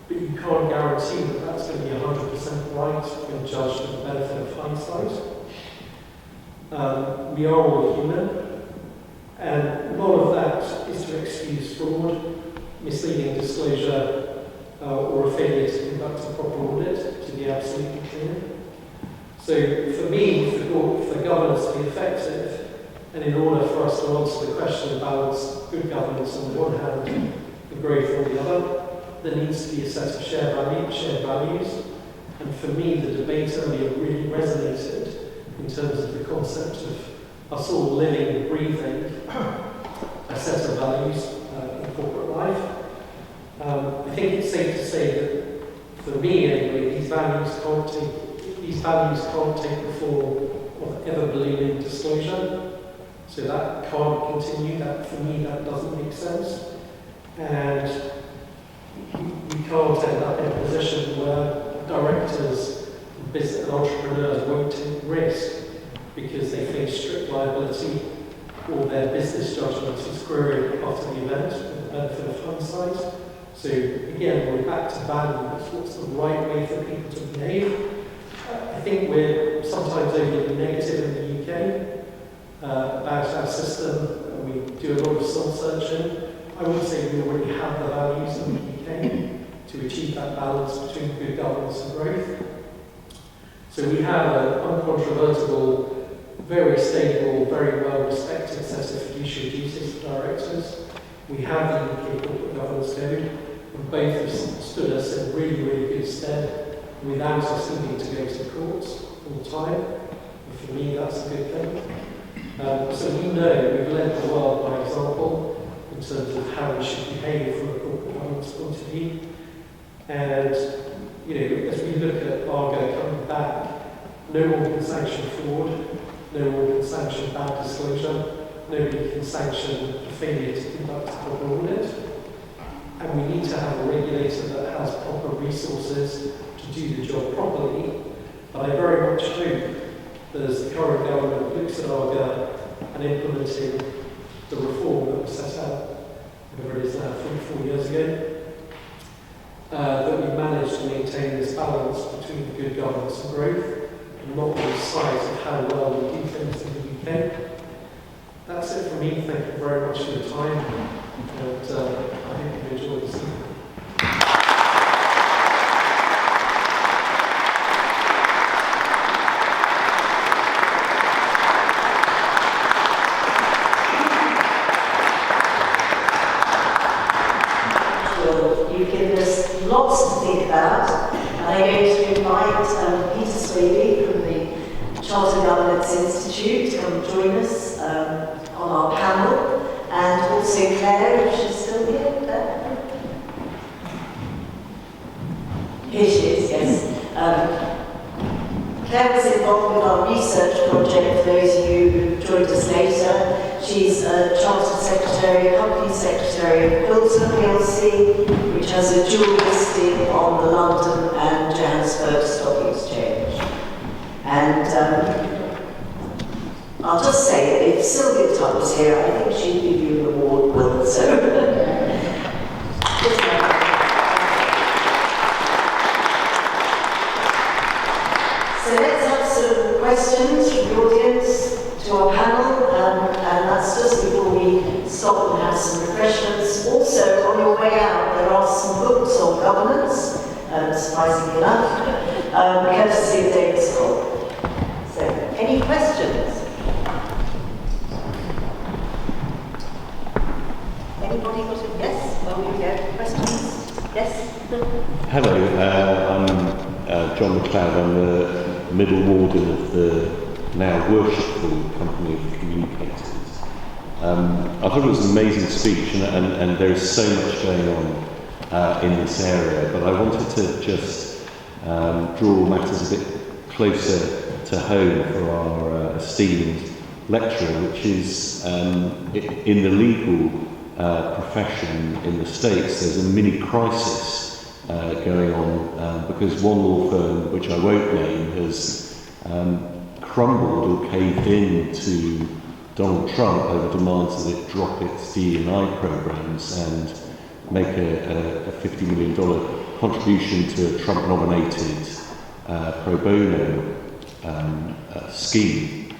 but you can't guarantee that that's going to be 100% right when judged with the benefit of hindsight. We are all human, and a lot of that is to excuse fraud, misleading disclosure, or a failure to conduct a proper audit, to be absolutely clear. So for me, for governance to be effective, and in order for us to answer the question of balance good governance on the one hand and growth on the other, there needs to be a set of shared values. And for me, the debate earlier really resonated in terms of the concept of us all living and breathing a set of values in corporate life. I think it's safe to say that, for me anyway, these values can't take these values can't take the form of ever-ballooning disclosure. So that can't continue. That, for me, that doesn't make sense. And we can't end up in a position where directors and entrepreneurs won't take risk because they face strict liability or their business judgment is growing after the event with the benefit of hindsight. So again, we're back to values. What's the right way for people to behave? I think we're sometimes overly negative in the UK about our system. We do a lot of soul searching. I would say we already have the values in the UK to achieve that balance between good governance and growth. So we have an uncontrovertible, very stable, very well-respected set of fiduciary duties for directors. We have the UK Corporate Governance Code, and both have stood us in really, really good stead without us needing to go to the courts all the time. And for me, that's a good thing. So we know we've led the world by example in terms of how we should behave from a corporate governance point of view. And as we look at Argo coming back, no one can sanction fraud, no one can sanction bad disclosure, nobody can sanction the failure to conduct a proper audit. And we need to have a regulator that has proper resources to do the job properly. But I very much hope that as the current government looks at Argo and implementing the reform that was set out, whatever it is now, 3-4 years ago, that we manage to maintain this balance between good governance and growth, and not lose sight of how well we do things in the UK. That's it for me. Thank you very much for your time, and I hope you enjoy this evening. You've given us lots to think about, and I'm going to invite Peter Swaley from the Chartered Governance Institute to come join us on our panel, and also Claire, if she's still here. Here she is, yes. Claire was involved with our research project, for those of you who joined us later. She's a Chartered Secretary, Company Secretary of Quilter plc, which has a dual listing on the London and Johannesburg Stock Exchange. And I'll just say that if Sylvia Tutt was here, I think she'd give you an award, Will, so. So let's have some questions from the audience to our panel, and that's just before we stop and have some refreshments. Also, on your way out, there are some books on governance, surprisingly enough, courtesy of David Scott. So, any questions? Anybody got a yes? Well, we go. Questions? Yes? Hello, I'm John McLeod. I'm the middle warden of the now worshipful Company of Communicators. I thought it was an amazing speech, and there is so much going on in this area, but I wanted to just draw matters a bit closer to home for our esteemed lecturer, which is in the legal profession in the States. There's a mini crisis going on because one law firm, which I won't name, has crumbled or caved in to Donald Trump over demands that it drop its DE&I programs and make a $50 million contribution to a Trump-nominated pro bono scheme.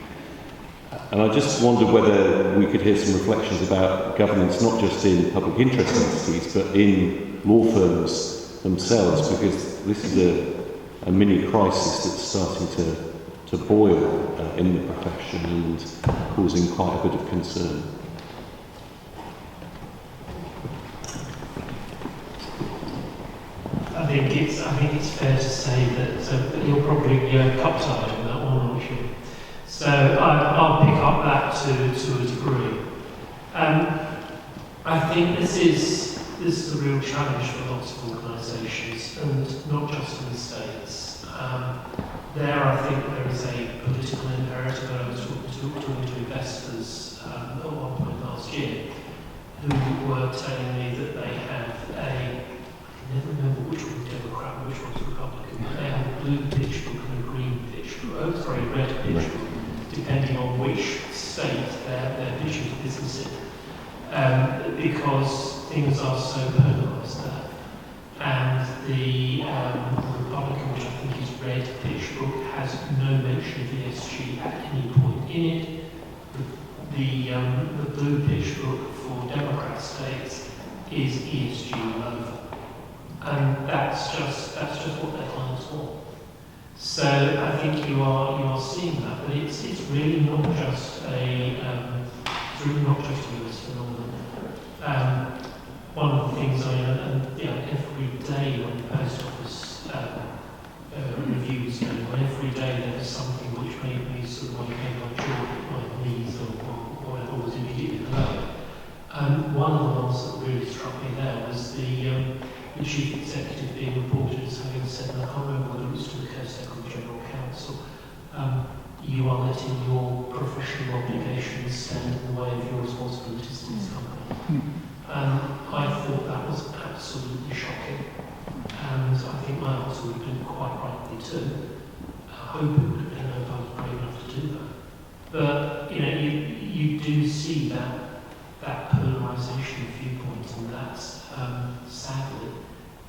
And I just wondered whether we could hear some reflections about governance, not just in public interest entities, but in law firms themselves, because this is a mini crisis that's starting to boil in the profession and causing quite a bit of concern. I think it's fair to say that you're probably cup-tied on that one, aren't you? So I'll pick up that to a degree. I think this is a real challenge for lots of organisations, and not just in the States. there I think there is a political imperative. I was talking to investors at one point last year who were telling me that they have I never remember which one was Democrat and which one was Republican, but they have a blue pitch book and a green pitch book, red pitch book, depending on which state they're pitching the business in. Because things are so polarised there. And the Republican, which I think is red pitch book, has no mention of ESG at any point in it. The blue pitch book for Democrat states is ESG all over. And that's just what their clients want. So I think you are seeing that, but it's really not just it's really not just a US phenomenon. One of the things every day when the post office review was going on, every day there was something which made me sort of like hang on short at my knees or whatever was immediately below. And one of the ones that really struck me there was the chief executive being reported as having said, and I can't remember whether it was to the Co-Secretary of General Counsel, you are letting your professional obligations stand in the way of your responsibilities to this company. I thought that was absolutely shocking, and I think my answer would have been quite rightly too. I hope it would have been if I was brave enough to do that. But you do see that polarisation of viewpoints, and that's sadly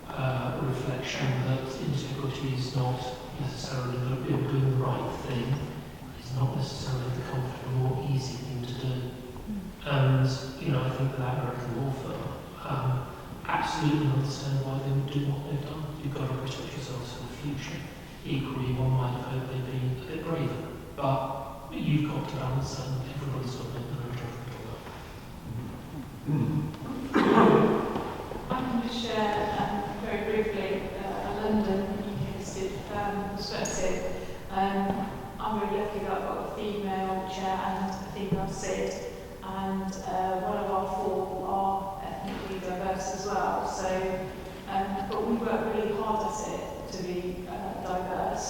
a reflection that integrity is not necessarily doing the right thing. It's not necessarily the comfortable or easy thing to do. And I think that American law firm absolutely understand why they would do what they've done. You've got to protect yourselves for the future. Equally, one might have hoped they'd been a bit braver, but you've got to understand that everybody's got to make their own judgment on that. I'm going to share very briefly a London University perspective. I'm very lucky that I've got a female chair and a female sit, and one of our four are ethnically diverse as well. So, but we work really hard at it to be diverse,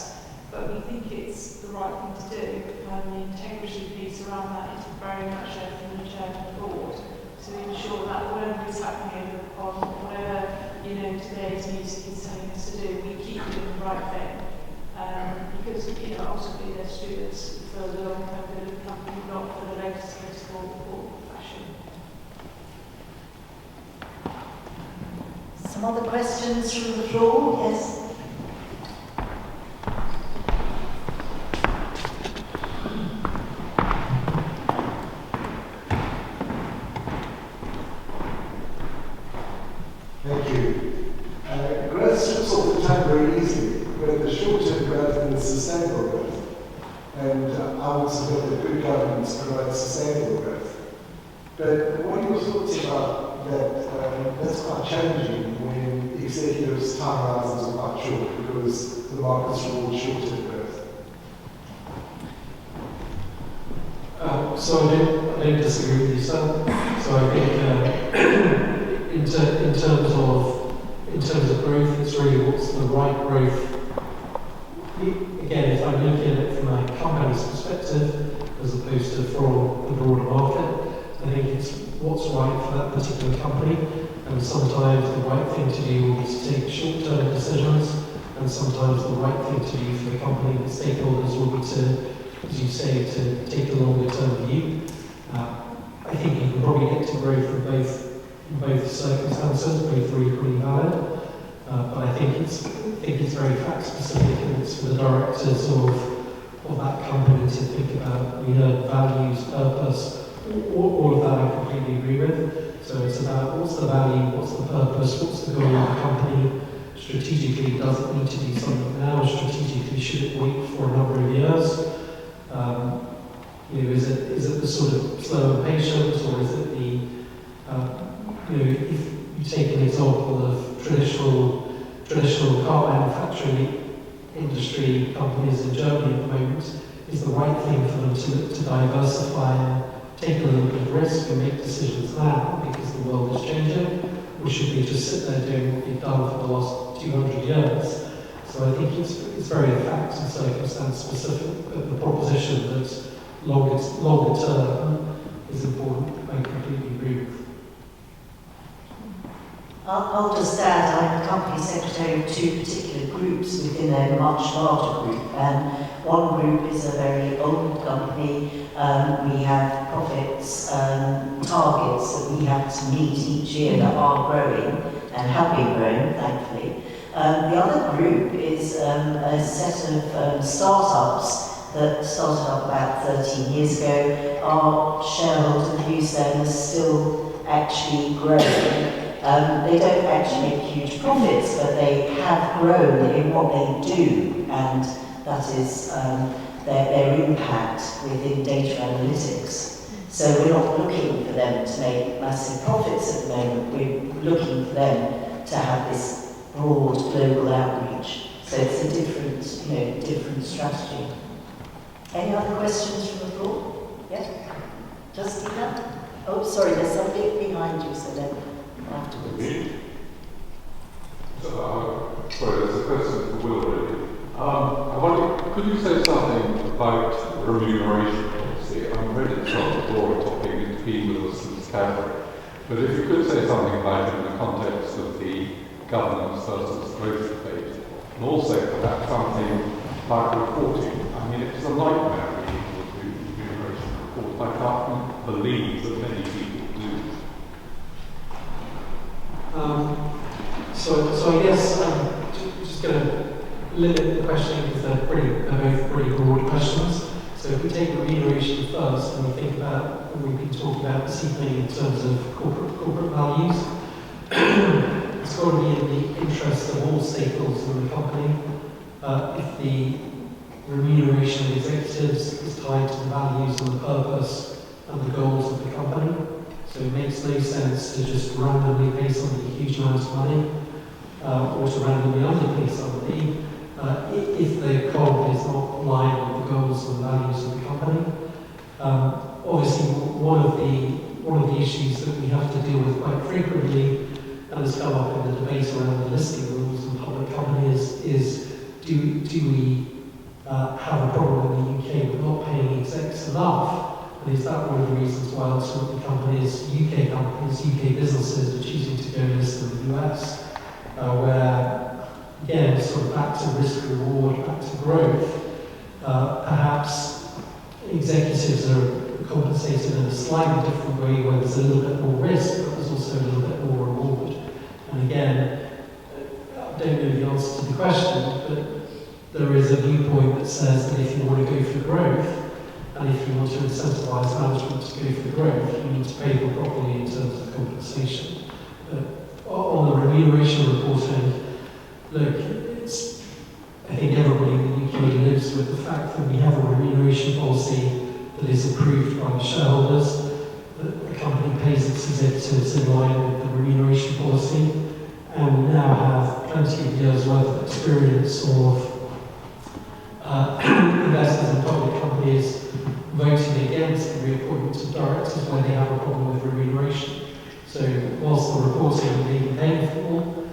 but we think it's the right thing to do, and the integrity piece around that is very much from the chair of the board to ensure that whatever is happening on whatever today's music is telling us to do, we keep doing the right thing. Because ultimately they're students for the long-term good of the company, not for the latest or fashion. Some other questions from the floor? Yes. Thank you. Growth slips off the tongue very easily, but the short-term growth and the sustainable growth. And I would submit that good governance provides sustainable growth. But what are your thoughts about that? That's quite challenging when executives' time horizons are quite short because the markets reward short-term growth. So I don't disagree with you, sir. So I think in terms of growth, it's really what's the right growth. Again, if I'm looking at it from a company's perspective, as opposed to from the broader market, I think it's what's right for that particular company. And sometimes the right thing to do will be to take short-term decisions, and sometimes the right thing to do for the company, the stakeholders, will be to, as you say, to take a longer-term view. I think you can probably get to growth in both circumstances, both are equally valid. But I think it's very fact specific, and it's for the directors of that company to think about. We heard values, purpose, all of that I completely agree with. So it's about what's the value, what's the purpose, what's the goal of the company. Strategically, does it need to do something now? Strategically, should it wait for a number of years? Is it the sort of slow and patient, or is it the if you take an example of traditional car manufacturing industry companies in Germany at the moment, is the right thing for them to look to diversify and take a little bit of risk and make decisions now because the world is changing, or should we just sit there doing what we've done for the last 200 years? So So I think it's very fact and circumstance specific, but the proposition that longer term is important, I completely agree with. I'll just add, I'm the company secretary of two particular groups within a much larger group, and one group is a very old company. We have profits targets that we have to meet each year that are growing and have been growing, thankfully. The other group is a set of startups that started up about 13 years ago. Our shareholder views them as still actually growing. They don't actually make huge profits, but they have grown in what they do, and that is their impact within data analytics. So we're not looking for them to make massive profits at the moment, we're looking for them to have this broad global outreach. So it's a different strategy. Any other questions from the floor? Yes? Justina? Oh, sorry, there's somebody behind you, so then afterwards. Sorry, there's a question for Will, really. I wonder, could you say something about remuneration policy? I'm ready to start a broader topic into being with us in this category. But if you could say something about it in the context of the governance versus growth debate, and also perhaps something like reporting. I mean, it's a nightmare reading the remuneration report. I can't believe that many people do. So I guess I'm just going to limit the questioning because they're both pretty broad questions. So if we take remuneration first and we think about what we've been talking about this evening in terms of corporate values, it's got to be in the interest of all stakeholders in the company. If the remuneration of executives is tied to the values and the purpose and the goals of the company, so it makes no sense to just randomly pay somebody huge amounts of money or to randomly underpay somebody if the comp is not aligned with the goals and values of the company. Obviously, one of the issues that we have to deal with quite frequently, and has come up in the debate around the listing rules in public companies, is do we have a problem in the UK with not paying execs enough? And is that one of the reasons why ultimately UK businesses are choosing to go list in the US, where, again, sort of back to risk reward, back to growth, perhaps executives are compensated in a slightly different way where there's a little bit more risk, but there's also a little bit more reward. And again, I don't know the answer to the question, but there is a viewpoint that says that if you want to go for growth, and if you want to incentivize management to go for growth, you need to pay them properly in terms of compensation. But on the remuneration reporting, look, I think everybody in the UK lives with the fact that we have a remuneration policy that is approved by the shareholders, that the company pays its executives in line with the remuneration policy, and we now have plenty of years' worth of experience of investors in public companies voting against the reappointment of directors where they have a problem with remuneration. So whilst the reporting may be painful,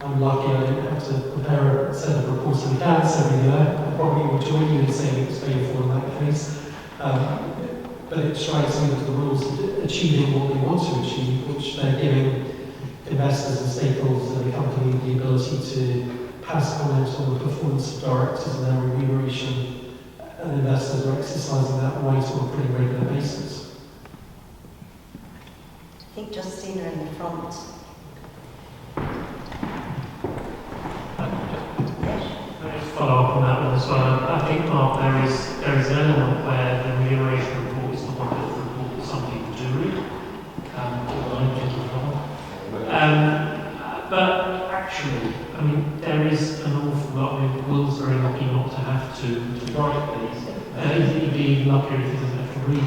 I'm lucky I don't have to prepare a set of reporting accounts every year. I probably will join you in saying it's painful in that case. But it strikes me that the rules are achieving what they want to achieve, which they're giving investors and stakeholders in the company the ability to pass comment on the performance of directors and their remuneration, and investors are exercising that right on a pretty regular basis. I think Justina in the front. Follow up on that one as well. I think, Mark, there is an element where the remuneration report is the one that report that some people do read, or I but actually, I mean, there is an awful lot. I mean, Will's very lucky not to have to write these. He'd be luckier if he doesn't have to read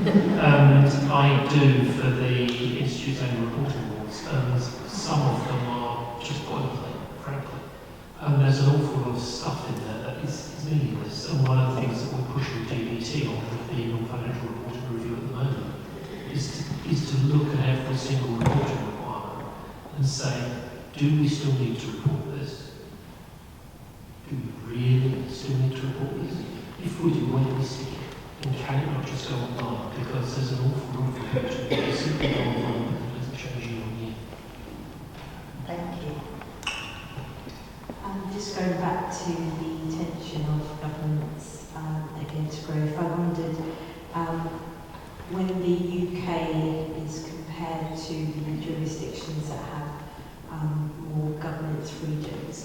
them. And I do for the Institute's own reporting rules, and some of them are just boilerplate, frankly. And there's an awful lot of stuff in there that is meaningless. And one of the things that we're pushing DBT on with the non-financial reporting review at the moment is to look at every single reporting requirement and say, do we still need to report this? fully when we stick it? And can it not just go online? Because there's an awful lot of information that simply go online and it doesn't change year on year. Thank you. Just going back to the tension of governments against growth, I wondered when the UK is compared to the jurisdictions that have more governance freedoms,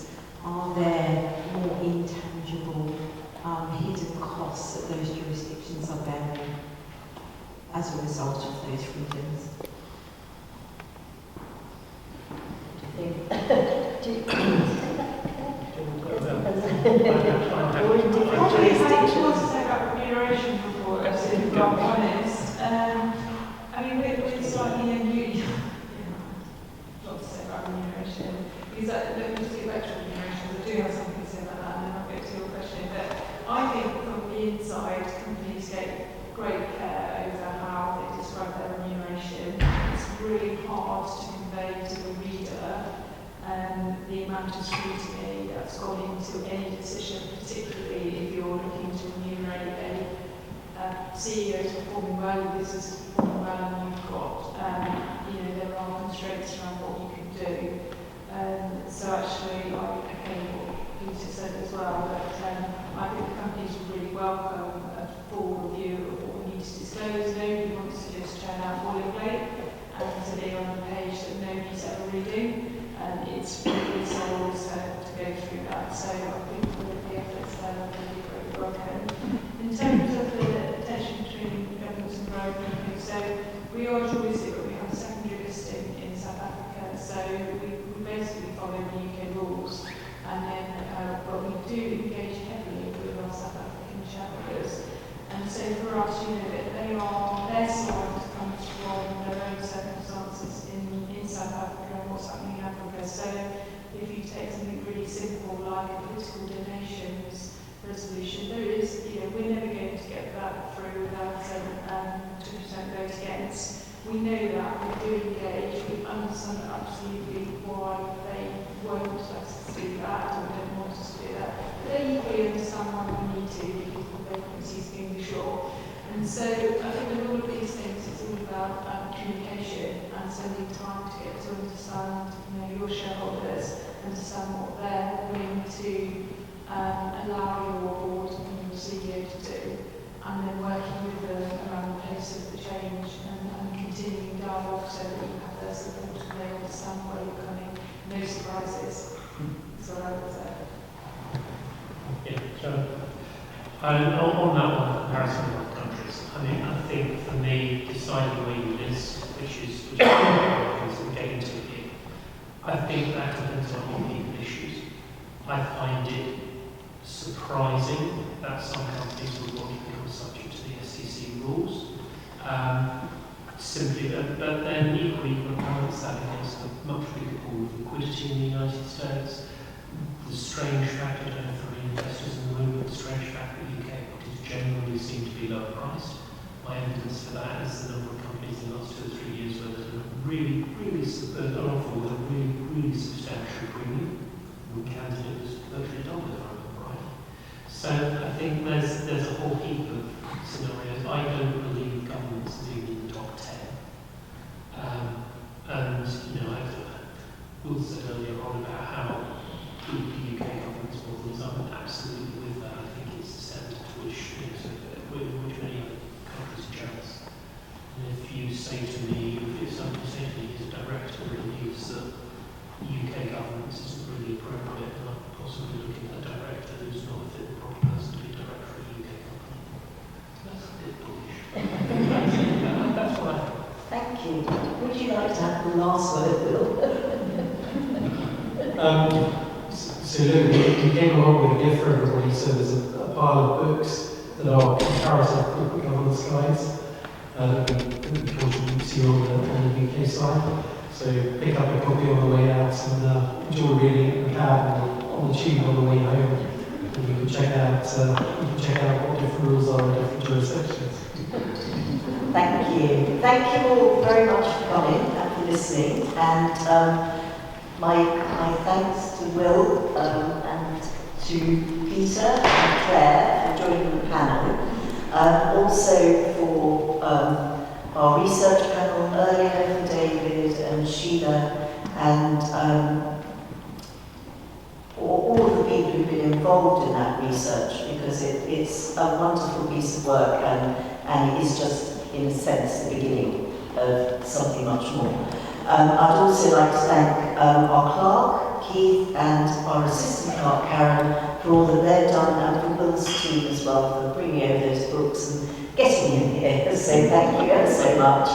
are there more intangible hidden costs that those jurisdictions are bearing as a result of those freedoms? Remuneration report, if I'm honest. I mean, we're slightly unusual. Not to say about remuneration, because let me just get back to remuneration. I do have something to say about that, and then I'll get to your question. But I think from the inside, companies get great care over how they describe their remuneration. It's really hard to convey to the reader the amount of scrutiny that's gone into any decision, particularly if you're looking to remunerate a CEO who's performing well, a business is performing well, and you've got, there are constraints around what you can do. So actually, I echo what Peter said as well, that I think the companies would really welcome a full review of what we need to disclose. Nobody wants to just turn out boilerplate and to be on a page that nobody's ever reading. It's really souls to go through that. So I think with the efforts there are really great welcome. In terms of the tension between governments and growth companies, so we are juristic, but we have a secondary listing in South Africa. So we basically follow the UK rules, and then but we do engage heavily with our South African shareholders. And so for us, their side comes from their own circumstances in South Africa and what's happening in Africa. So if you take something really simple like a political donations resolution, there is, we're never going to get that through without 2% vote against. We know that, we do engage, we understand absolutely why they won't let us do that, or don't want us to do that. But they equally understand why we need to, because the vacancy is being short. And so I think with all of these things, it's all about communication and spending time to get to understand your shareholders, understand what they're willing to allow your board and your CEO to do, and then working with them around the pace of the change and continuing dialogue so that you have their support and they understand where you're coming. No surprises. That's what I would say. Yeah, so on that one, comparison with other countries, I think for me, deciding where you list, which is getting to the gig, I think that depends on what people issues. I find it surprising that some companies would want to become subject to the SEC rules. But then equally, you can balance that against a much bigger pool of liquidity in the United States. The strange fact, I don't know for any investors in the room, but the strange fact that UK equities generally seem to be lower priced. My evidence for that is the number of companies in the last 2 or 3 years where there's a really offer with a really substantial premium. One candidate was virtually double if I remember right. So I think there's a whole heap of scenarios. I don't believe governments are even in the top 10. I said earlier on about how good the UK government's model is. I'm absolutely with that. I think it's the standard to which many other countries are jealous. And if you say to me, if somebody said to me his director believes that UK governance isn't really appropriate, then I'm possibly looking at a director who's not a fit and proper person to be director of a UK company. That's a bit bullish. That's what I think. Thank you. Would you like to have the last word, Will? So you came along with a gift for everybody, so there's a pile of books that are comparative corporate governance guides that we contribute to you on the UK side. So pick up a copy on the way out and enjoy reading it in the cab and on the tube on the way home. And you can check out what different rules are in different jurisdictions. Thank you. Thank you all very much for coming and for listening. And my thanks to Will and to Peter and Claire for joining the panel, also for our research panel earlier, for David and Sheila, and all of the people who've been involved in that research, because it's a wonderful piece of work, and it is just, in a sense, the beginning of something much more. I'd also like to thank our clerk, Keith, and our assistant clerk, Karen, for all that they've done, and for Will's team as well for bringing over those books and getting in here. So thank you ever so much.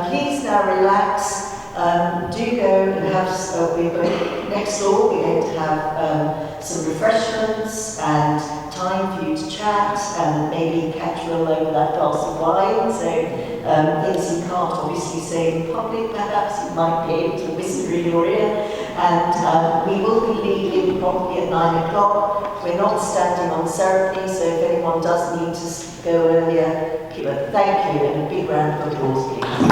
Please now relax. Do go and have, we're going next door, we're going to have some refreshments and time for you to chat and maybe catch Will over that glass of wine. So things you can't obviously say in public, perhaps you might be able to whisper in your ear. And we will be leaving promptly at 9 o'clock. We're not standing on ceremony, so if anyone does need to go earlier, thank you, and a big round of applause, please.